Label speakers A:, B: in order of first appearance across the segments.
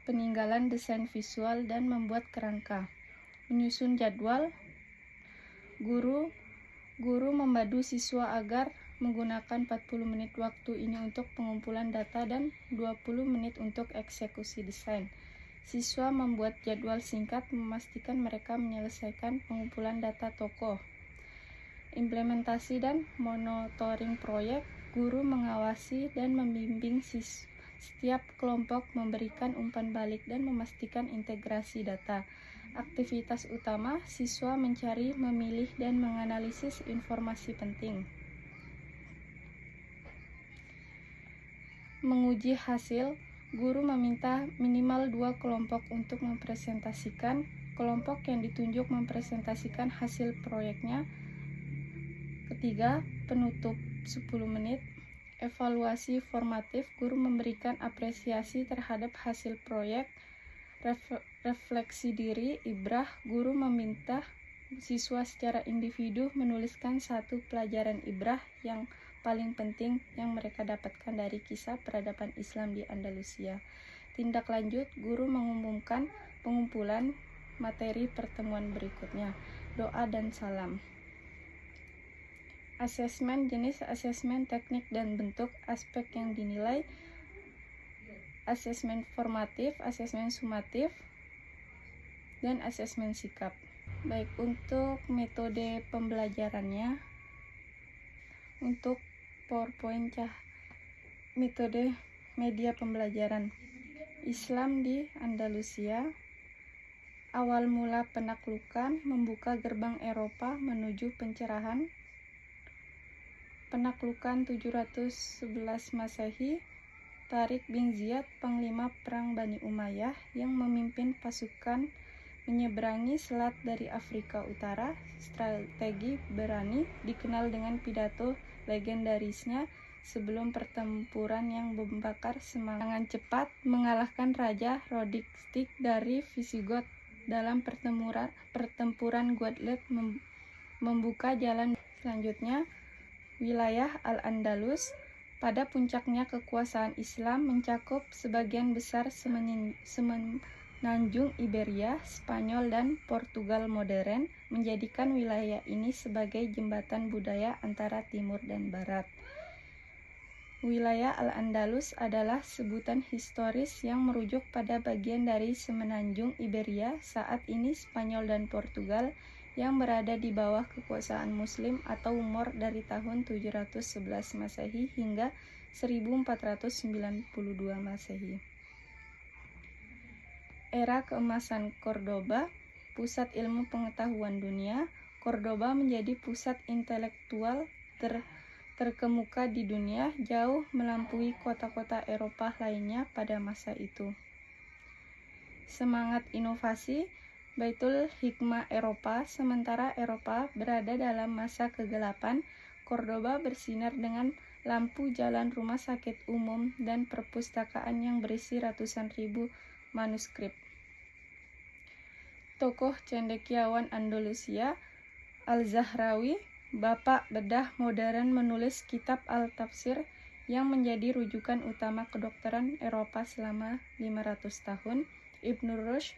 A: peninggalan desain visual, dan membuat kerangka. Menyusun jadwal, guru membadu siswa agar menggunakan 40 menit waktu ini untuk pengumpulan data dan 20 menit untuk eksekusi desain. Siswa membuat jadwal singkat, memastikan mereka menyelesaikan pengumpulan data tokoh. Implementasi dan monitoring proyek, guru mengawasi dan membimbing setiap kelompok, memberikan umpan balik dan memastikan integrasi data. Aktivitas utama, siswa mencari, memilih, dan menganalisis informasi penting. Menguji hasil, guru meminta minimal 2 kelompok untuk mempresentasikan. Kelompok yang ditunjuk mempresentasikan hasil proyeknya. Ketiga, penutup 10 menit. Evaluasi formatif, guru memberikan apresiasi terhadap hasil proyek. Refleksi diri, ibrah, guru meminta siswa secara individu menuliskan 1 pelajaran ibrah yang paling penting yang mereka dapatkan dari kisah peradaban Islam di Andalusia. Tindak lanjut, guru mengumumkan pengumpulan materi pertemuan berikutnya. Doa dan salam. Asesmen, jenis asesmen, teknik dan bentuk, aspek yang dinilai. Asesmen formatif, asesmen sumatif, dan asesmen sikap. Baik, untuk metode pembelajarannya, untuk PowerPoint metode media pembelajaran Islam di Andalusia. Awal mula penaklukan, membuka gerbang Eropa menuju pencerahan. Penaklukan 711 Masehi, Tariq bin Ziyad, panglima perang Bani Umayyah yang memimpin pasukan menyeberangi selat dari Afrika Utara. Strategi berani, dikenal dengan pidato legendarisnya sebelum pertempuran yang membakar semangat cepat, mengalahkan Raja Roderick dari Visigoth dalam pertempuran Guadalete, membuka jalan. Selanjutnya, wilayah Al-Andalus. Pada puncaknya kekuasaan Islam mencakup sebagian besar semenanjung Iberia, Spanyol dan Portugal modern, menjadikan wilayah ini sebagai jembatan budaya antara timur dan barat. Wilayah Al-Andalus adalah sebutan historis yang merujuk pada bagian dari semenanjung Iberia, saat ini Spanyol dan Portugal, yang berada di bawah kekuasaan Muslim atau Moor dari tahun 711 Masehi hingga 1492 Masehi. Era keemasan Cordoba, pusat ilmu pengetahuan dunia. Cordoba menjadi pusat intelektual terkemuka di dunia, jauh melampaui kota-kota Eropa lainnya pada masa itu. Semangat inovasi, Baitul Hikmah Eropa. Sementara Eropa berada dalam masa kegelapan, Cordoba bersinar dengan lampu jalan, rumah sakit umum, dan perpustakaan yang berisi ratusan ribu manuskrip. Tokoh cendekiawan Andalusia, Al-Zahrawi, bapak bedah modern, menulis kitab Al-Tafsir yang menjadi rujukan utama kedokteran Eropa selama 500 tahun. Ibn Rushd,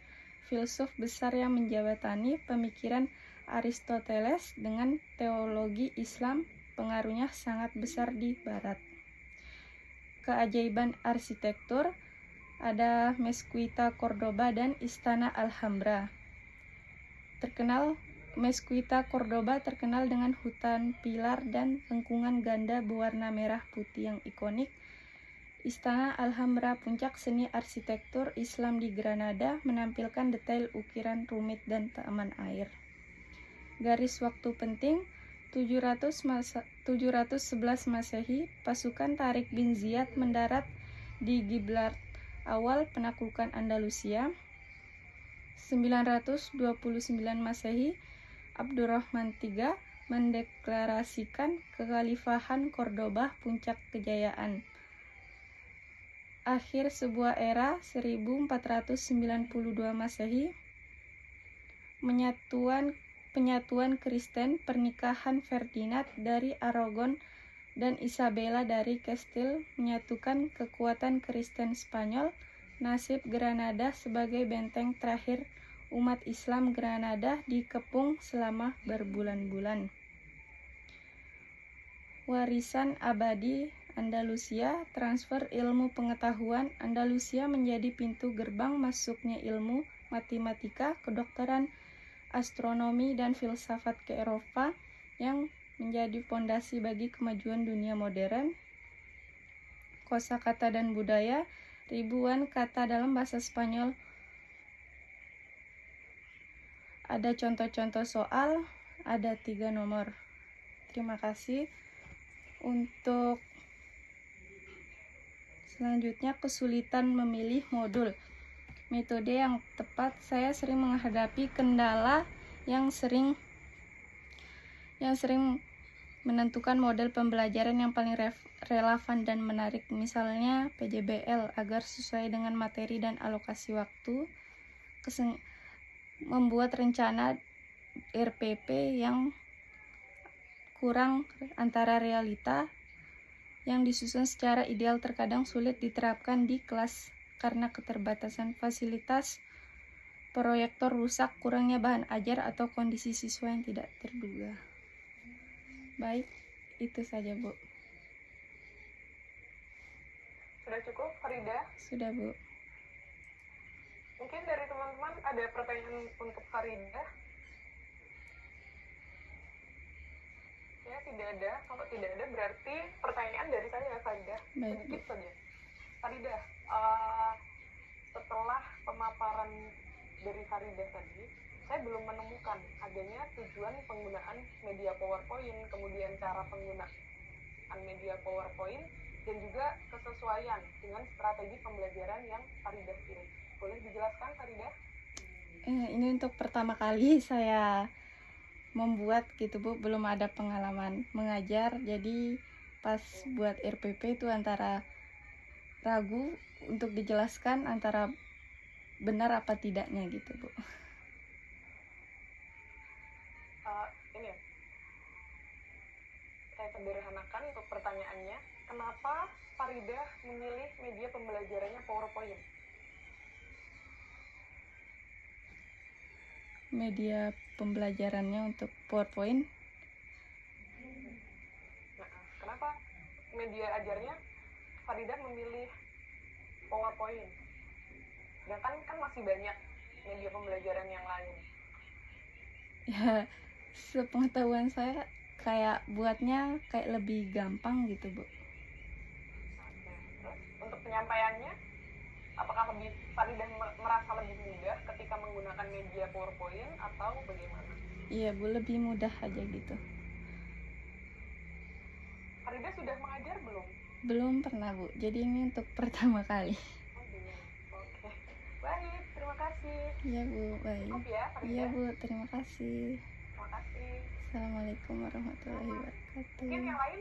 A: filsuf besar yang menjembatani pemikiran Aristoteles dengan teologi Islam, pengaruhnya sangat besar di barat. Keajaiban arsitektur, ada Mezquita Cordoba dan Istana Alhambra. Mezquita Cordoba terkenal dengan hutan pilar dan lengkungan ganda berwarna merah putih yang ikonik. Istana Alhambra, puncak seni arsitektur Islam di Granada, menampilkan detail ukiran rumit dan taman air. Garis waktu penting, 711 Masehi, pasukan Tariq bin Ziyad mendarat di Gibraltar. Awal penaklukan Andalusia. 929 Masehi, Abdurrahman III mendeklarasikan kekhalifahan Cordoba, puncak kejayaan. Akhir sebuah era, 1492 Masehi, penyatuan Kristen, pernikahan Ferdinand dari Aragon dan Isabella dari Kastil menyatukan kekuatan Kristen Spanyol. nasib Granada sebagai benteng terakhir umat Islam Granada dikepung selama berbulan-bulan. Warisan abadi Andalusia, transfer ilmu pengetahuan. Andalusia menjadi pintu gerbang masuknya ilmu matematika, kedokteran, astronomi, dan filsafat ke Eropa yang menjadi fondasi bagi kemajuan dunia modern. Kosakata dan budaya, ribuan kata dalam bahasa Spanyol. Ada contoh-contoh soal, ada 3 nomor. Terima kasih. Untuk selanjutnya, kesulitan memilih modul. Metode yang tepat, saya sering menghadapi kendala yang sering menentukan model pembelajaran yang paling relevan dan menarik, misalnya PJBL, agar sesuai dengan materi dan alokasi waktu. Membuat rencana RPP yang kurang antara realita yang disusun secara ideal terkadang sulit diterapkan di kelas karena keterbatasan fasilitas, proyektor rusak, kurangnya bahan ajar, atau kondisi siswa yang tidak terduga. Baik, itu saja, Bu.
B: Sudah cukup, Farida?
A: Sudah, Bu.
B: Mungkin dari teman-teman ada pertanyaan untuk Farida? Ya, tidak ada. Kalau tidak ada, berarti pertanyaan dari saya, Farida. Sedikit saja. Farida, setelah pemaparan dari Farida tadi, saya belum menemukan adanya tujuan penggunaan media PowerPoint, kemudian cara penggunaan media PowerPoint, dan juga kesesuaian dengan strategi pembelajaran yang Farida pilih. Boleh dijelaskan, Farida?
A: Ini untuk pertama kali saya membuat gitu, Bu. Belum ada pengalaman mengajar, jadi pas buat RPP itu antara ragu untuk dijelaskan antara benar apa tidaknya gitu, Bu.
B: Ini saya sederhanakan untuk pertanyaannya, kenapa Farida memilih media pembelajarannya PowerPoint?
A: Media pembelajarannya untuk PowerPoint.
B: Nah, kenapa media ajarnya Farida memilih PowerPoint? Sedangkan kan masih banyak media pembelajaran yang lain.
A: Ya, sepengetahuan saya kayak buatnya kayak lebih gampang gitu, Bu.
B: Oke. Terus untuk penyampaiannya, apakah Farida merasa lebih mudah ketika menggunakan media PowerPoint atau bagaimana?
A: Iya, Bu, lebih mudah aja gitu.
B: Farida sudah mengajar belum?
A: Belum pernah, Bu. Jadi ini untuk pertama kali.
B: Oh, belum. Oke. Baik, terima kasih.
A: Iya, Bu, baik.
B: Cukup ya, Farida?
A: Iya, Bu, terima kasih.
B: Terima kasih.
A: Assalamualaikum warahmatullahi wabarakatuh.
B: Mungkin yang lain